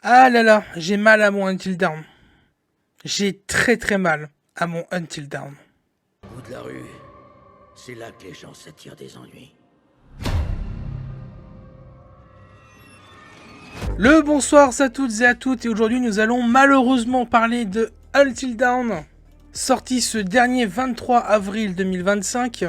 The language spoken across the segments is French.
Ah là là, j'ai mal à mon Until Dawn. J'ai très très mal à mon Until Dawn. Au bout de la rue, c'est là que les gens s'attirent des ennuis. Le bonsoir à toutes et à toutes, et aujourd'hui nous allons malheureusement parler de Until Dawn, sorti ce dernier 23 avril 2025,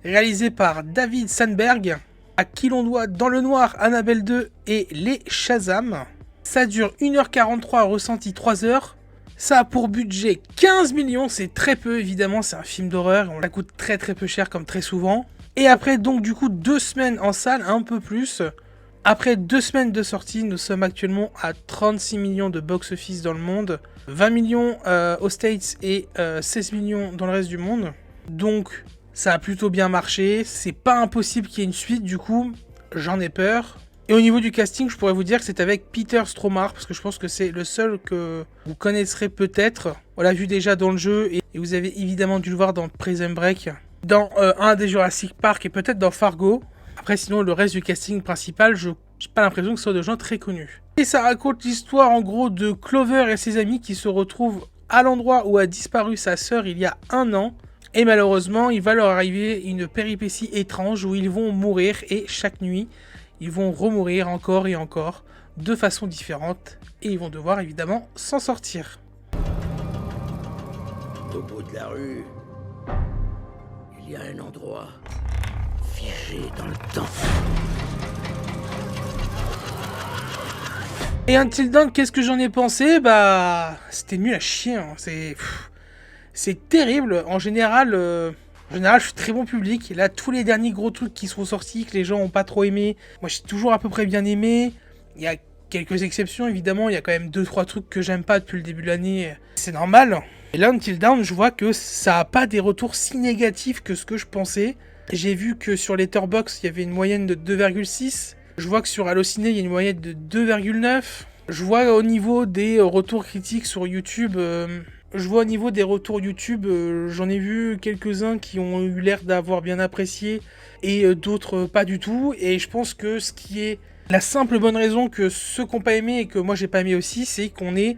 réalisé par David Sandberg, à qui l'on doit Dans le Noir, Annabelle 2 et les Shazam. Ça dure 1h43, ressenti 3h. Ça a pour budget 15 millions, c'est très peu évidemment, c'est un film d'horreur, ça coûte très très peu cher comme très souvent. Et après donc du coup 2 semaines en salle, un peu plus. Après 2 semaines de sortie, nous sommes actuellement à 36 millions de box-office dans le monde, 20 millions aux States et 16 millions dans le reste du monde. Donc ça a plutôt bien marché, c'est pas impossible qu'il y ait une suite du coup, j'en ai peur. Et au niveau du casting, je pourrais vous dire que c'est avec Peter Stormare, parce que je pense que c'est le seul que vous connaisserez peut-être. On l'a vu déjà dans le jeu, et vous avez évidemment dû le voir dans Prison Break, dans un des Jurassic Park, et peut-être dans Fargo. Après, sinon, le reste du casting principal, je n'ai pas l'impression que ce soit de gens très connus. Et ça raconte l'histoire, en gros, de Clover et ses amis qui se retrouvent à l'endroit où a disparu sa sœur il y a 1 an. Et malheureusement, il va leur arriver une péripétie étrange où ils vont mourir, et chaque nuit, ils vont remourir encore et encore, de façon différente, et ils vont devoir évidemment s'en sortir. Au bout de la rue, il y a un endroit figé dans le temps. Et Until Dawn, qu'est-ce que j'en ai pensé? Bah, c'était nul à chier, hein. C'est terrible. En général, je suis très bon public. Là, tous les derniers gros trucs qui sont sortis, que les gens ont pas trop aimé, moi j'ai toujours à peu près bien aimé. Il y a quelques exceptions, évidemment. Il y a quand même 2-3 trucs que j'aime pas depuis le début de l'année. C'est normal. Et là, Until Dawn, je vois que ça a pas des retours si négatifs que ce que je pensais. J'ai vu que sur Letterboxd, il y avait une moyenne de 2,6. Je vois que sur Allociné, il y a une moyenne de 2,9. Je vois au niveau des retours critiques sur YouTube... Je vois au niveau des retours YouTube, j'en ai vu quelques-uns qui ont eu l'air d'avoir bien apprécié et d'autres pas du tout. Et je pense que ce qui est la simple bonne raison que ceux qui n'ont pas aimé et que moi j'ai pas aimé aussi, c'est qu'on est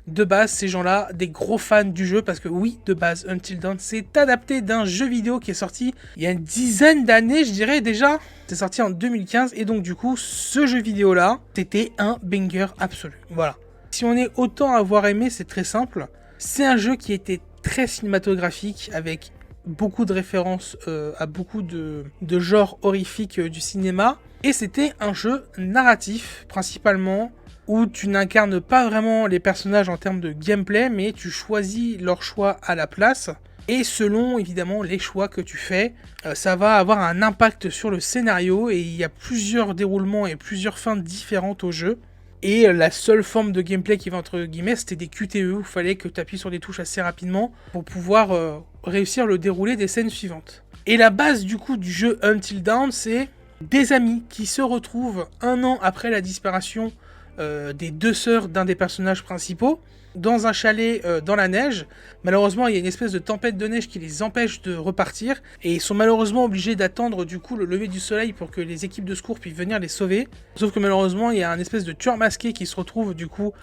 de base ces gens-là des gros fans du jeu. Parce que oui, de base, Until Dawn c'est adapté d'un jeu vidéo qui est sorti il y a une dizaine d'années, je dirais déjà. C'est sorti en 2015 et donc du coup, ce jeu vidéo-là, c'était un banger absolu. Voilà. Si on est autant à avoir aimé, c'est très simple. C'est un jeu qui était très cinématographique, avec beaucoup de références à beaucoup de genres horrifiques du cinéma. Et c'était un jeu narratif, principalement, où tu n'incarnes pas vraiment les personnages en termes de gameplay, mais tu choisis leurs choix à la place. Et selon, évidemment, les choix que tu fais, ça va avoir un impact sur le scénario, et il y a plusieurs déroulements et plusieurs fins différentes au jeu. Et la seule forme de gameplay qui va entre guillemets, c'était des QTE où il fallait que tu appuies sur des touches assez rapidement pour pouvoir réussir le déroulé des scènes suivantes. Et la base du coup du jeu Until Dawn, c'est des amis qui se retrouvent 1 an après la disparition des 2 sœurs d'un des personnages principaux dans un chalet dans la neige. Malheureusement, il y a une espèce de tempête de neige qui les empêche de repartir et ils sont malheureusement obligés d'attendre du coup le lever du soleil pour que les équipes de secours puissent venir les sauver. Sauf que malheureusement, il y a un espèce de tueur masqué qui se retrouve du coup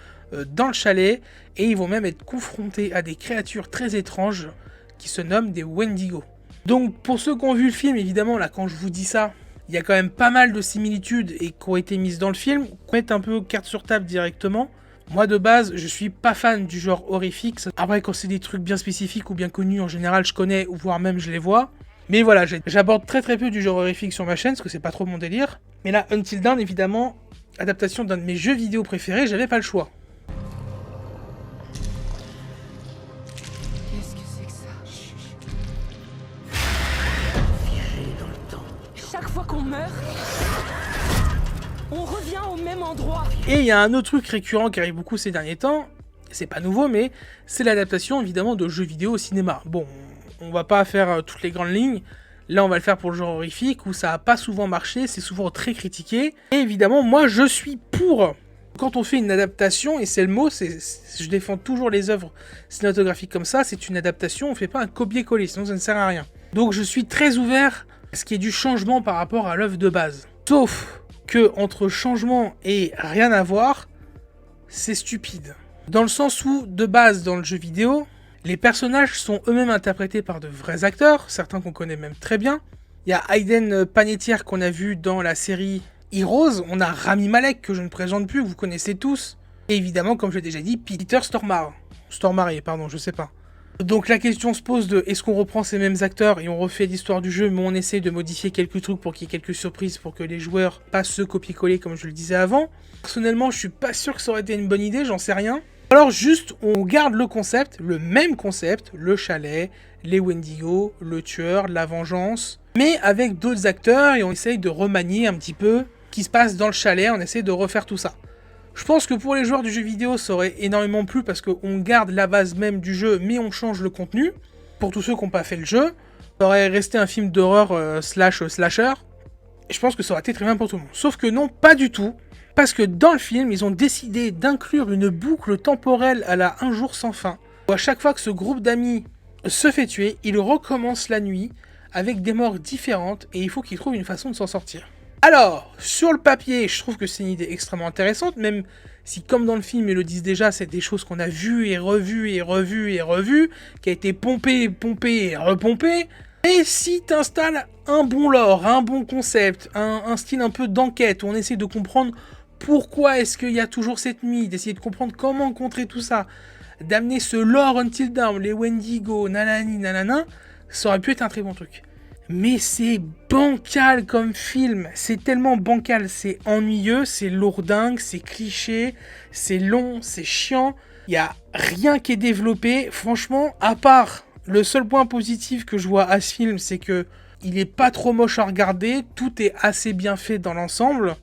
dans le chalet et ils vont même être confrontés à des créatures très étranges qui se nomment des Wendigo. Donc pour ceux qui ont vu le film, évidemment, là quand je vous dis ça, il y a quand même pas mal de similitudes et qui ont été mises dans le film, qu'on mette un peu carte sur table directement. Moi de base, je suis pas fan du genre horrifique. Après, quand c'est des trucs bien spécifiques ou bien connus, en général, je connais ou voire même je les vois. Mais voilà, j'aborde très très peu du genre horrifique sur ma chaîne parce que c'est pas trop mon délire. Mais là, Until Dawn, évidemment, adaptation d'un de mes jeux vidéo préférés, j'avais pas le choix. Qu'est-ce que c'est que ça? Figé dans le temps. Chaque fois qu'on meurt, on revient au même endroit. Et il y a un autre truc récurrent qui arrive beaucoup ces derniers temps, c'est pas nouveau, mais c'est l'adaptation évidemment de jeux vidéo au cinéma. Bon, on va pas faire toutes les grandes lignes, là on va le faire pour le genre horrifique, où ça a pas souvent marché, c'est souvent très critiqué. Et évidemment, moi je suis pour. Quand on fait une adaptation, et c'est le mot, je défends toujours les œuvres cinématographiques comme ça, c'est une adaptation, on fait pas un copier-coller, sinon ça ne sert à rien. Donc je suis très ouvert à ce qui est du changement par rapport à l'œuvre de base. Sauf que entre changement et rien à voir, c'est stupide. Dans le sens où, de base, dans le jeu vidéo, les personnages sont eux-mêmes interprétés par de vrais acteurs, certains qu'on connaît même très bien. Il y a Hayden Panettiere qu'on a vu dans la série Heroes, on a Rami Malek que je ne présente plus, que vous connaissez tous, et évidemment, comme je l'ai déjà dit, Peter Stormare, je sais pas. Donc la question se pose de est-ce qu'on reprend ces mêmes acteurs et on refait l'histoire du jeu, mais on essaie de modifier quelques trucs pour qu'il y ait quelques surprises pour que les joueurs passent ce copier-coller comme je le disais avant. Personnellement, je suis pas sûr que ça aurait été une bonne idée, j'en sais rien. Alors juste, on garde le concept, le même concept, le chalet, les Wendigo, le tueur, la vengeance, mais avec d'autres acteurs et on essaye de remanier un petit peu ce qui se passe dans le chalet, on essaie de refaire tout ça. Je pense que pour les joueurs du jeu vidéo, ça aurait énormément plu parce qu'on garde la base même du jeu, mais on change le contenu. Pour tous ceux qui n'ont pas fait le jeu, ça aurait resté un film d'horreur slasher. Et je pense que ça aurait été très bien pour tout le monde. Sauf que non, pas du tout. Parce que dans le film, ils ont décidé d'inclure une boucle temporelle à la Un jour sans fin. Où à chaque fois que ce groupe d'amis se fait tuer, il recommence la nuit avec des morts différentes et il faut qu'ils trouvent une façon de s'en sortir. Alors, sur le papier, je trouve que c'est une idée extrêmement intéressante, même si, comme dans le film, ils le disent déjà, c'est des choses qu'on a vues et revues et revues et revues, qui a été pompé et repompé. Et si t'installes un bon lore, un bon concept, un style un peu d'enquête, où on essaie de comprendre pourquoi est-ce qu'il y a toujours cette nuit, d'essayer de comprendre comment contrer tout ça, d'amener ce lore Until Dawn, les Wendigo, nanani, nanana, ça aurait pu être un très bon truc. Mais c'est bancal comme film, c'est tellement bancal, c'est ennuyeux, c'est lourdingue, c'est cliché, c'est long, c'est chiant, il n'y a rien qui est développé, franchement, à part le seul point positif que je vois à ce film, c'est que il est pas trop moche à regarder, tout est assez bien fait dans l'ensemble,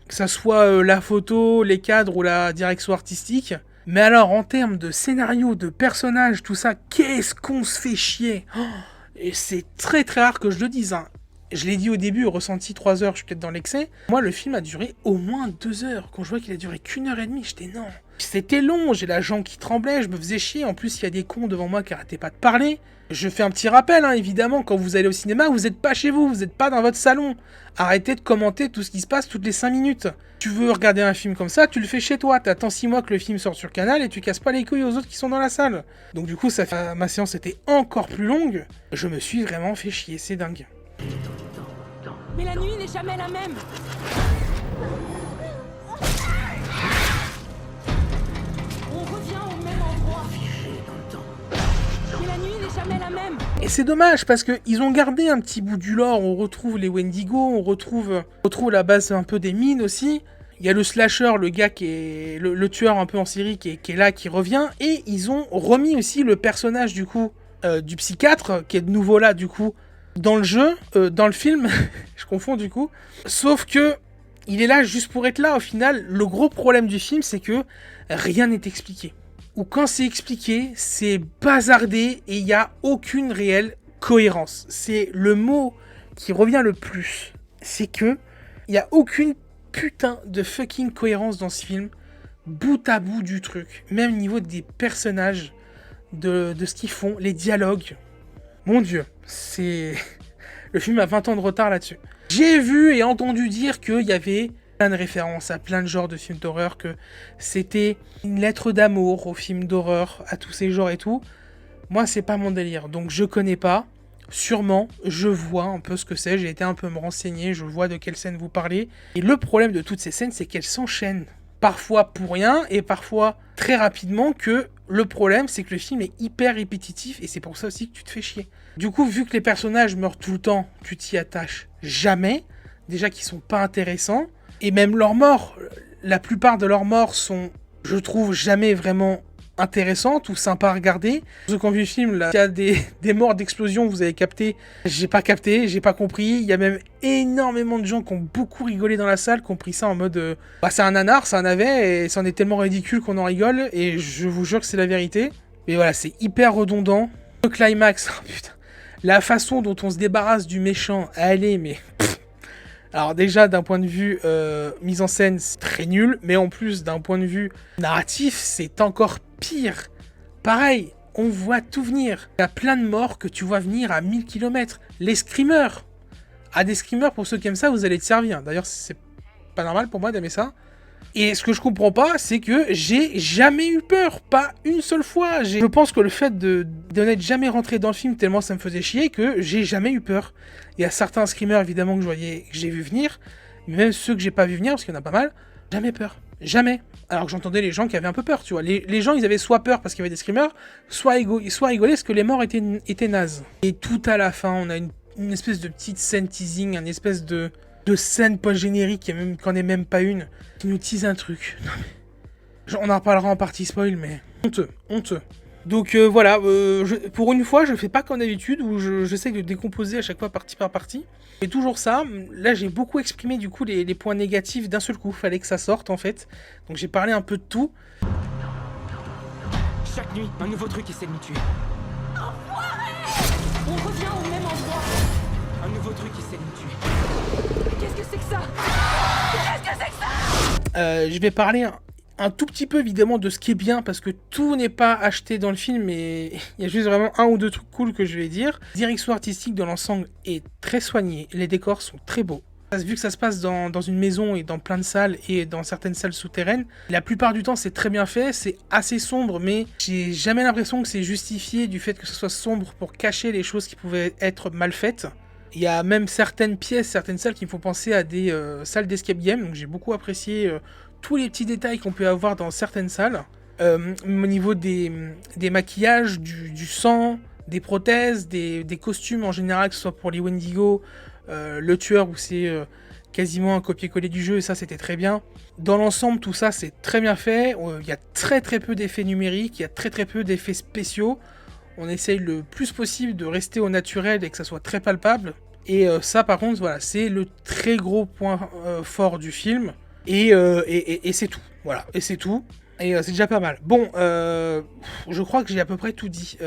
que ça soit la photo, les cadres ou la direction artistique. Mais alors en termes de scénario, de personnages, tout ça, qu'est-ce qu'on se fait chier! Et c'est très très rare que je le dise, hein. Je l'ai dit au début, ressenti 3 heures, je suis peut-être dans l'excès. Moi, le film a duré au moins 2 heures. Quand je vois qu'il a duré qu'1 h 30, j'étais non. C'était long, j'ai la jambe qui tremblait, je me faisais chier. En plus, il y a des cons devant moi qui arrêtaient pas de parler. Je fais un petit rappel, hein, évidemment, quand vous allez au cinéma, vous n'êtes pas chez vous, vous n'êtes pas dans votre salon. Arrêtez de commenter tout ce qui se passe toutes les 5 minutes. Tu veux regarder un film comme ça, tu le fais chez toi. T'attends 6 mois que le film sorte sur Canal et tu casses pas les couilles aux autres qui sont dans la salle. Donc du coup, ma séance était encore plus longue. Je me suis vraiment fait chier, c'est dingue. Mais la nuit n'est jamais la même. On revient au même endroit. Mais la nuit n'est jamais la même. Et c'est dommage parce qu'ils ont gardé un petit bout du lore. On retrouve les Wendigo, on retrouve la base un peu des mines aussi. Il y a le slasher, le gars qui est le tueur un peu en série qui est là, qui revient. Et ils ont remis aussi le personnage du coup du psychiatre qui est de nouveau là du coup dans le jeu, dans le film. Je confonds du coup. Sauf que il est là juste pour être là. Au final, le gros problème du film, c'est que rien n'est expliqué. Ou quand c'est expliqué, c'est bazardé et il n'y a aucune réelle cohérence. C'est le mot qui revient le plus. C'est que il n'y a aucune putain de fucking cohérence dans ce film. Bout à bout du truc. Même au niveau des personnages, de ce qu'ils font, les dialogues. Mon Dieu, c'est... Le film a 20 ans de retard là-dessus. J'ai vu et entendu dire qu'il y avait plein de références à plein de genres de films d'horreur, que c'était une lettre d'amour aux films d'horreur, à tous ces genres et tout. Moi, c'est pas mon délire, donc je connais pas. Sûrement, je vois un peu ce que c'est, j'ai été un peu me renseigner, je vois de quelle scène vous parlez. Et le problème de toutes ces scènes, c'est qu'elles s'enchaînent. Parfois pour rien, et parfois très rapidement, que le problème, c'est que le film est hyper répétitif, et c'est pour ça aussi que tu te fais chier. Du coup, vu que les personnages meurent tout le temps, tu t'y attaches jamais. Déjà qu'ils sont pas intéressants. Et même leurs morts, la plupart de leurs morts sont, je trouve, jamais vraiment intéressantes ou sympas à regarder. Ceux qui ont vu le film, là, il y a des morts d'explosion, vous avez capté. J'ai pas capté, j'ai pas compris. Il y a même énormément de gens qui ont beaucoup rigolé dans la salle, qui ont pris ça en mode c'est un nanar, c'est un navet, et c'en est tellement ridicule qu'on en rigole, et je vous jure que c'est la vérité. Mais voilà, c'est hyper redondant. Le climax, oh putain. La façon dont on se débarrasse du méchant, allez, mais... Alors déjà, d'un point de vue mise en scène, c'est très nul, mais en plus, d'un point de vue narratif, c'est encore pire. Pareil, on voit tout venir. Il y a plein de morts que tu vois venir à 1000 km. Les screamers. Ah, des screamers, pour ceux qui aiment ça, vous allez te servir. D'ailleurs, c'est pas normal pour moi d'aimer ça. Et ce que je comprends pas, c'est que j'ai jamais eu peur, pas une seule fois. Je pense que le fait de n'être jamais rentré dans le film tellement ça me faisait chier que j'ai jamais eu peur. Il y a certains screamers évidemment que j'ai vu venir, mais même ceux que j'ai pas vu venir, parce qu'il y en a pas mal, jamais peur. Jamais. Alors que j'entendais les gens qui avaient un peu peur, tu vois. Les gens, ils avaient soit peur parce qu'il y avait des screamers, soit rigolé parce que les morts étaient nazes. Et tout à la fin, on a une espèce de petite scène teasing, une espèce de scène post-générique, qui en est même pas une, qui nous tease un truc. Non mais... On en reparlera en partie spoil, mais... Honteux. Donc voilà, pour une fois, je fais pas comme d'habitude, où j'essaie de décomposer à chaque fois partie par partie. Et toujours ça, là j'ai beaucoup exprimé du coup les points négatifs d'un seul coup, fallait que ça sorte en fait. Donc j'ai parlé un peu de tout. Chaque nuit, un nouveau truc essaie de nous tuer. On revient au même endroit. Un nouveau truc essaie de nous tuer. Qu'est-ce que c'est que ça? Je vais parler un tout petit peu évidemment de ce qui est bien, parce que tout n'est pas acheté dans le film, mais il y a juste vraiment un ou deux trucs cool que je vais dire. La direction artistique de l'ensemble est très soignée, les décors sont très beaux. Vu que ça se passe dans une maison et dans plein de salles et dans certaines salles souterraines, la plupart du temps c'est très bien fait, c'est assez sombre, mais j'ai jamais l'impression que c'est justifié du fait que ce soit sombre pour cacher les choses qui pouvaient être mal faites. Il y a même certaines pièces, certaines salles qui me font penser à des salles d'escape game, donc j'ai beaucoup apprécié tous les petits détails qu'on peut avoir dans certaines salles. Au niveau des maquillages, du sang, des prothèses, des costumes en général, que ce soit pour les Wendigo, le tueur où c'est quasiment un copier-coller du jeu, et ça c'était très bien. Dans l'ensemble, tout ça c'est très bien fait. Il y a très peu d'effets numériques, il y a très peu d'effets spéciaux. On essaye le plus possible de rester au naturel et que ça soit très palpable. Et ça par contre, voilà, c'est le très gros point fort du film. Et c'est tout. Voilà, et c'est tout. Et c'est déjà pas mal. Bon, je crois que j'ai à peu près tout dit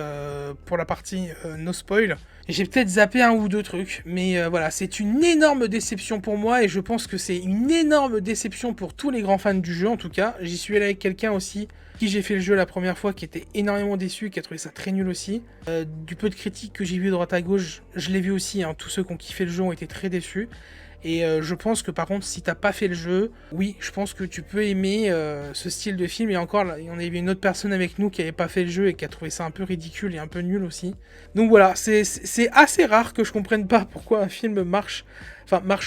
pour la partie no spoil. J'ai peut-être zappé un ou deux trucs, mais voilà, c'est une énorme déception pour moi, et je pense que c'est une énorme déception pour tous les grands fans du jeu en tout cas. J'y suis allé avec quelqu'un aussi, qui j'ai fait le jeu la première fois, qui était énormément déçu, qui a trouvé ça très nul aussi. Du peu de critiques que j'ai vu de droite à gauche, je l'ai vu aussi, hein, tous ceux qui ont kiffé le jeu ont été très déçus. Et je pense que par contre, si t'as pas fait le jeu, oui, je pense que tu peux aimer ce style de film. Et encore, là, on avait une autre personne avec nous qui avait pas fait le jeu et qui a trouvé ça un peu ridicule et un peu nul aussi. Donc voilà, c'est assez rare que je comprenne pas pourquoi un film marche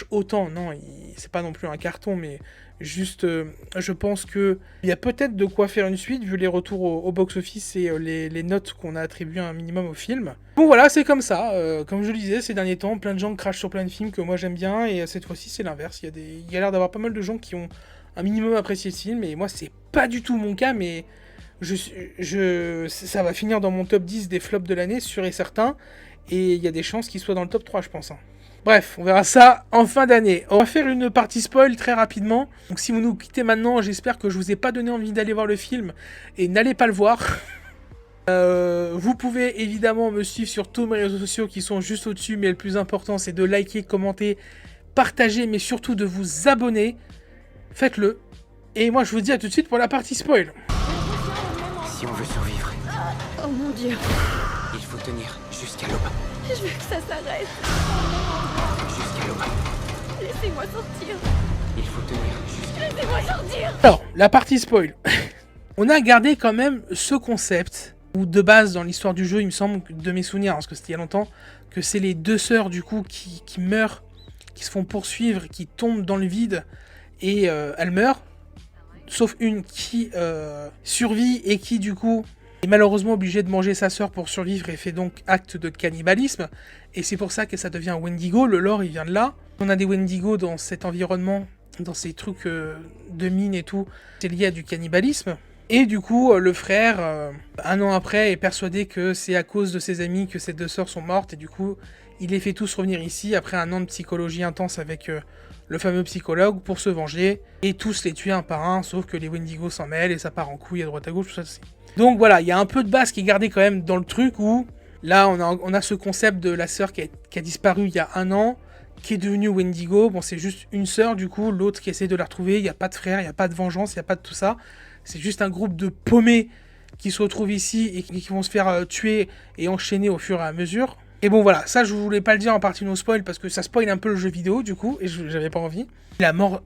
autant. Non, c'est pas non plus un carton, mais juste, je pense que il y a peut-être de quoi faire une suite vu les retours au box-office et les notes qu'on a attribuées un minimum au film. Bon voilà, c'est comme ça. Comme je le disais, ces derniers temps, plein de gens crachent sur plein de films que moi j'aime bien, et cette fois-ci c'est l'inverse. Il y a l'air d'avoir pas mal de gens qui ont un minimum apprécié le film, et moi c'est pas du tout mon cas, mais ça va finir dans mon top 10 des flops de l'année, sûr et certain, et il y a des chances qu'il soit dans le top 3, je pense. Hein. Bref, on verra ça en fin d'année. On va faire une partie spoil très rapidement. Donc si vous nous quittez maintenant, j'espère que je vous ai pas donné envie d'aller voir le film, et n'allez pas le voir. Vous pouvez évidemment me suivre sur tous mes réseaux sociaux qui sont juste au-dessus, mais le plus important c'est de liker, commenter, partager, mais surtout de vous abonner. Faites-le. Et moi je vous dis à tout de suite pour la partie spoil. Si on veut survivre, Oh mon Dieu, il faut tenir jusqu'à l'aube. je veux que ça s'arrête. Jusqu'à l'aube. Laissez-moi sortir. Il faut tenir jusqu'à Laissez-moi sortir. Alors, la partie spoil. On a gardé quand même ce concept, où de base dans l'histoire du jeu, il me semble, de mes souvenirs, parce que c'était il y a longtemps, que c'est les deux sœurs du coup qui meurent, qui se font poursuivre, qui tombent dans le vide, et elles meurent, sauf une qui survit et qui du coup est malheureusement obligée de manger sa sœur pour survivre et fait donc acte de cannibalisme, et c'est pour ça que ça devient un Wendigo. Le lore il vient de là. On a des Wendigo dans cet environnement, dans ces trucs de mine et tout, c'est lié à du cannibalisme. Et du coup, le frère, un an après, est persuadé que c'est à cause de ses amis que ses deux sœurs sont mortes, et du coup, il les fait tous revenir ici après un an de psychologie intense avec le fameux psychologue pour se venger, et tous les tuer un par un, sauf que les Wendigo s'en mêlent et ça part en couille à droite à gauche, tout ça aussi. Donc voilà, il y a un peu de base qui est gardé quand même dans le truc où, là, on a ce concept de la sœur qui a disparu il y a un an, qui est devenue Wendigo. Bon, c'est juste une sœur du coup, l'autre qui essaie de la retrouver, il n'y a pas de frère, il n'y a pas de vengeance, il n'y a pas de tout ça. C'est juste un groupe de paumés qui se retrouvent ici et qui vont se faire tuer et enchaîner au fur et à mesure. Et bon voilà, ça je voulais pas le dire en partie no spoil parce que ça spoil un peu le jeu vidéo du coup, et j'avais pas envie. La mort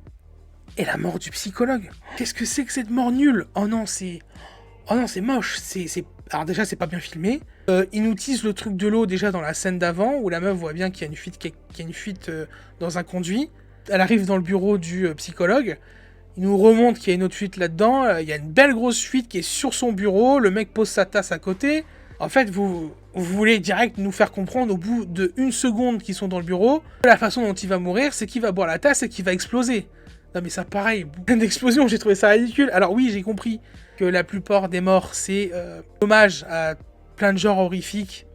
Et la mort du psychologue. Qu'est-ce que c'est que cette mort nulle? Oh non, c'est moche. Alors déjà, c'est pas bien filmé. Ils nous teasent le truc de l'eau déjà dans la scène d'avant, où la meuf voit bien qu'il y a une fuite, dans un conduit. Elle arrive dans le bureau du psychologue. Il nous remonte qu'il y a une autre fuite là-dedans. Il y a une belle grosse fuite qui est sur son bureau. Le mec pose sa tasse à côté. En fait, vous voulez direct nous faire comprendre au bout de 1 seconde qu'ils sont dans le bureau, que la façon dont il va mourir, c'est qu'il va boire la tasse et qu'il va exploser. Non mais ça pareil, plein d'explosions, j'ai trouvé ça ridicule. Alors oui, j'ai compris que la plupart des morts, c'est hommage à plein de genres horrifiques.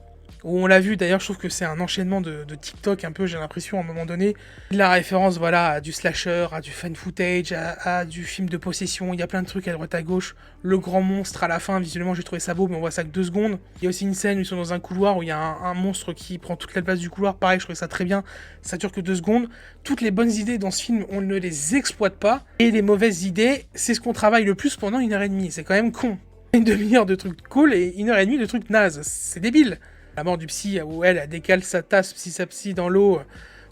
Où on l'a vu, d'ailleurs, je trouve que c'est un enchaînement de TikTok un peu, j'ai l'impression, à un moment donné. La référence, voilà, à du slasher, à du fan footage, à du film de possession, il y a plein de trucs à droite à gauche. Le grand monstre à la fin, visuellement, j'ai trouvé ça beau, mais on voit ça que 2 secondes. Il y a aussi une scène où ils sont dans un couloir, où il y a un monstre qui prend toute la place du couloir, pareil, je trouvais ça très bien, ça dure que 2 secondes. Toutes les bonnes idées dans ce film, on ne les exploite pas, et les mauvaises idées, c'est ce qu'on travaille le plus pendant 1h30, c'est quand même con. Une demi-heure de trucs cool et 1h30 de trucs nazes, c'est débile. La mort du psy, où elle décale sa tasse psy dans l'eau,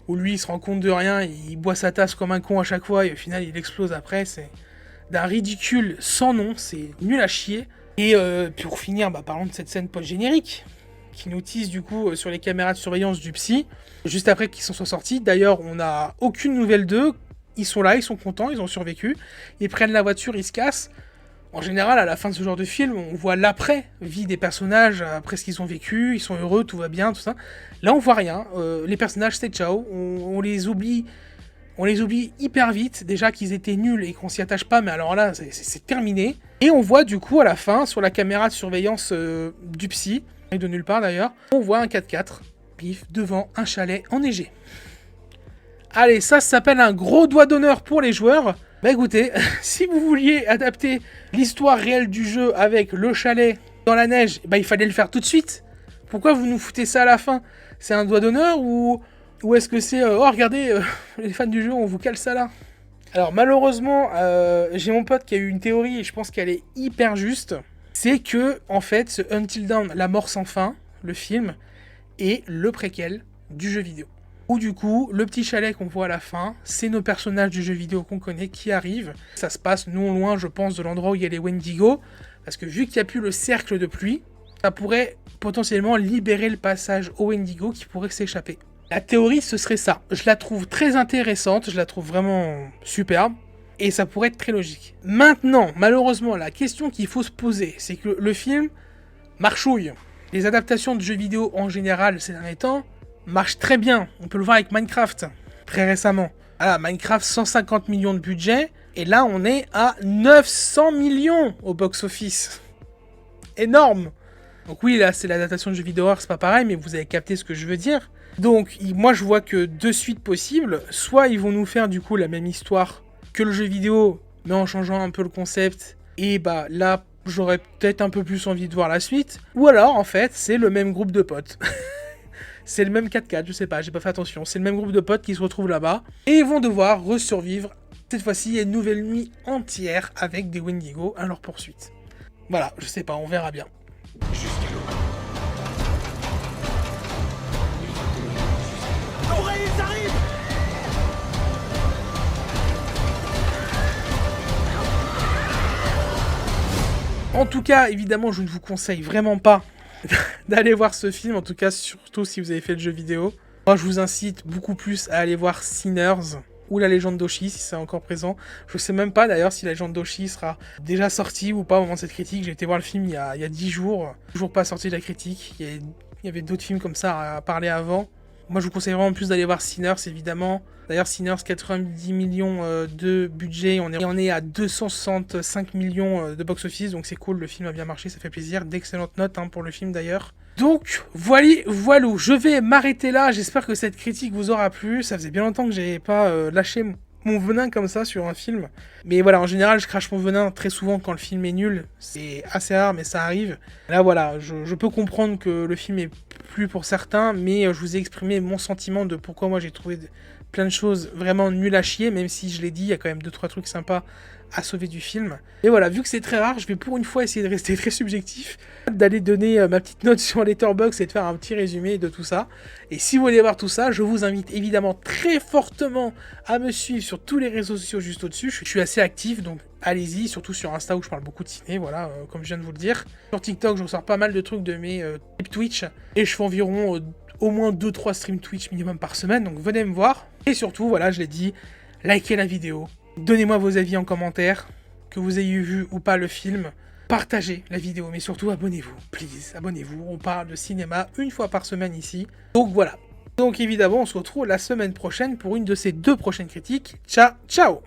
où lui il se rend compte de rien, il boit sa tasse comme un con à chaque fois, et au final il explose après, c'est d'un ridicule sans nom, c'est nul à chier. Et pour finir, parlons de cette scène post-générique, qui nous tease du coup sur les caméras de surveillance du psy, juste après qu'ils s'en soient sortis. D'ailleurs, on n'a aucune nouvelle d'eux, ils sont là, ils sont contents, ils ont survécu, ils prennent la voiture, ils se cassent. En général, à la fin de ce genre de film, on voit l'après-vie des personnages, après ce qu'ils ont vécu, ils sont heureux, tout va bien, tout ça. Là, on voit rien. Les personnages, c'est ciao. On les oublie hyper vite. Déjà qu'ils étaient nuls et qu'on s'y attache pas, mais alors là, c'est terminé. Et on voit du coup, à la fin, sur la caméra de surveillance du psy, et de nulle part d'ailleurs, on voit un 4x4, pif, devant un chalet enneigé. Allez, ça s'appelle un gros doigt d'honneur pour les joueurs. Écoutez, si vous vouliez adapter l'histoire réelle du jeu avec le chalet dans la neige, il fallait le faire tout de suite. Pourquoi vous nous foutez ça à la fin? C'est un doigt d'honneur ou est-ce que c'est oh regardez, les fans du jeu, on vous cale ça là? Alors malheureusement, j'ai mon pote qui a eu une théorie et je pense qu'elle est hyper juste. C'est que, en fait, ce Until Dawn, La Mort sans fin, le film, est le préquel du jeu vidéo. Où du coup, le petit chalet qu'on voit à la fin, c'est nos personnages du jeu vidéo qu'on connaît qui arrivent. Ça se passe non loin, je pense, de l'endroit où il y a les Wendigo, parce que vu qu'il n'y a plus le cercle de pluie, ça pourrait potentiellement libérer le passage aux Wendigo qui pourraient s'échapper. La théorie, ce serait ça. Je la trouve très intéressante, je la trouve vraiment superbe, et ça pourrait être très logique. Maintenant, malheureusement, la question qu'il faut se poser, c'est que le film marchouille. Les adaptations de jeux vidéo en général ces derniers temps marche très bien. On peut le voir avec Minecraft, très récemment. Voilà, Minecraft, 150 millions de budget, et là, on est à 900 millions au box-office. Énorme. Donc oui, là, c'est l'adaptation de jeux vidéo, c'est pas pareil, mais vous avez capté ce que je veux dire. Donc, moi, je vois que 2 suites possibles. Soit ils vont nous faire, du coup, la même histoire que le jeu vidéo, mais en changeant un peu le concept, et là, j'aurais peut-être un peu plus envie de voir la suite. Ou alors, en fait, c'est le même groupe de potes. C'est le même 4x4, je sais pas, j'ai pas fait attention. C'est le même groupe de potes qui se retrouvent là-bas. Et ils vont devoir resurvivre. Cette fois-ci, il y a une nouvelle nuit entière avec des Wendigo à leur poursuite. Voilà, je sais pas, on verra bien. Jusqu'à l'aube. Ils arrivent! En tout cas, évidemment, je ne vous conseille vraiment pas d'aller voir ce film, en tout cas, surtout si vous avez fait le jeu vidéo. Moi, je vous incite beaucoup plus à aller voir Sinners ou La Légende d'Oshi, si c'est encore présent. Je sais même pas, d'ailleurs, si La Légende d'Oshi sera déjà sortie ou pas au moment de cette critique. J'ai été voir le film il y a 10 jours, toujours pas sorti de la critique. Il y avait d'autres films comme ça à parler avant. Moi, je vous conseille vraiment plus d'aller voir Sinners, évidemment. D'ailleurs, Sinners, 90 millions de budget. On est à 265 millions de box-office, donc c'est cool, le film a bien marché, ça fait plaisir. D'excellentes notes pour le film, d'ailleurs. Donc, voilà, je vais m'arrêter là. J'espère que cette critique vous aura plu. Ça faisait bien longtemps que j'avais pas lâché mon venin comme ça sur un film. Mais voilà, en général, je crache mon venin très souvent quand le film est nul. C'est assez rare, mais ça arrive. Là, voilà, je peux comprendre que le film est plus pour certains, mais je vous ai exprimé mon sentiment de pourquoi moi j'ai trouvé plein de choses vraiment nulles à chier, même si je l'ai dit, il y a quand même 2-3 trucs sympas à sauver du film. Et voilà, vu que c'est très rare, je vais pour une fois essayer de rester très subjectif, d'aller donner ma petite note sur Letterboxd et de faire un petit résumé de tout ça. Et si vous voulez voir tout ça, je vous invite évidemment très fortement à me suivre sur tous les réseaux sociaux juste au-dessus. Je suis assez actif, donc allez-y, surtout sur Insta où je parle beaucoup de ciné, voilà, comme je viens de vous le dire. Sur TikTok, je ressors pas mal de trucs de mes clips Twitch, et je fais environ au moins 2-3 streams Twitch minimum par semaine, donc venez me voir. Et surtout, voilà, je l'ai dit, likez la vidéo, donnez-moi vos avis en commentaire, que vous ayez vu ou pas le film, partagez la vidéo, mais surtout abonnez-vous, please, abonnez-vous, on parle de cinéma une fois par semaine ici. Donc voilà. Donc évidemment, on se retrouve la semaine prochaine pour une de ces 2 prochaines critiques. Ciao, ciao!